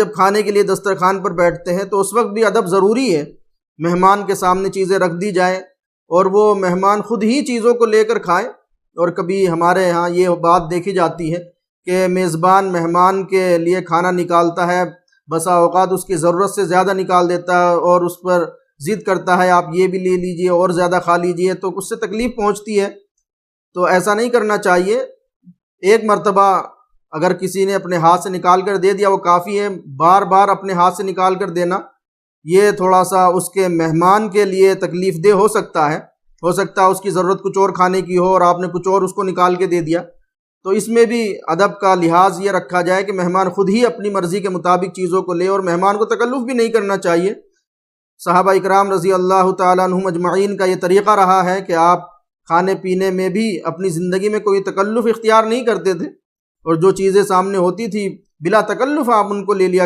جب کھانے کے لیے دسترخوان پر بیٹھتے ہیں تو اس وقت بھی ادب ضروری ہے، مہمان کے سامنے چیزیں رکھ دی جائیں اور وہ مہمان خود ہی چیزوں کو لے کر کھائے۔ اور کبھی ہمارے ہاں یہ بات دیکھی جاتی ہے کہ میزبان مہمان کے لیے کھانا نکالتا ہے، بسا اوقات اس کی ضرورت سے زیادہ نکال دیتا ہے اور اس پر ضد کرتا ہے آپ یہ بھی لے لیجئے اور زیادہ کھا لیجئے، تو اس سے تکلیف پہنچتی ہے۔ تو ایسا نہیں کرنا چاہیے، ایک مرتبہ اگر کسی نے اپنے ہاتھ سے نکال کر دے دیا وہ کافی ہے، بار بار اپنے ہاتھ سے نکال کر دینا یہ تھوڑا سا اس کے مہمان کے لیے تکلیف دہ ہو سکتا ہے اس کی ضرورت کچھ اور کھانے کی ہو اور آپ نے کچھ اور اس کو نکال کے دے دیا۔ تو اس میں بھی ادب کا لحاظ یہ رکھا جائے کہ مہمان خود ہی اپنی مرضی کے مطابق چیزوں کو لے، اور مہمان کو تکلف بھی نہیں کرنا چاہیے۔ صحابہ اکرام رضی اللہ تعالیٰ عنہم اجمعین کا یہ طریقہ رہا ہے کہ آپ کھانے پینے میں بھی اپنی زندگی میں کوئی تکلف اختیار نہیں کرتے تھے، اور جو چیزیں سامنے ہوتی تھی بلا تکلف آپ ان کو لے لیا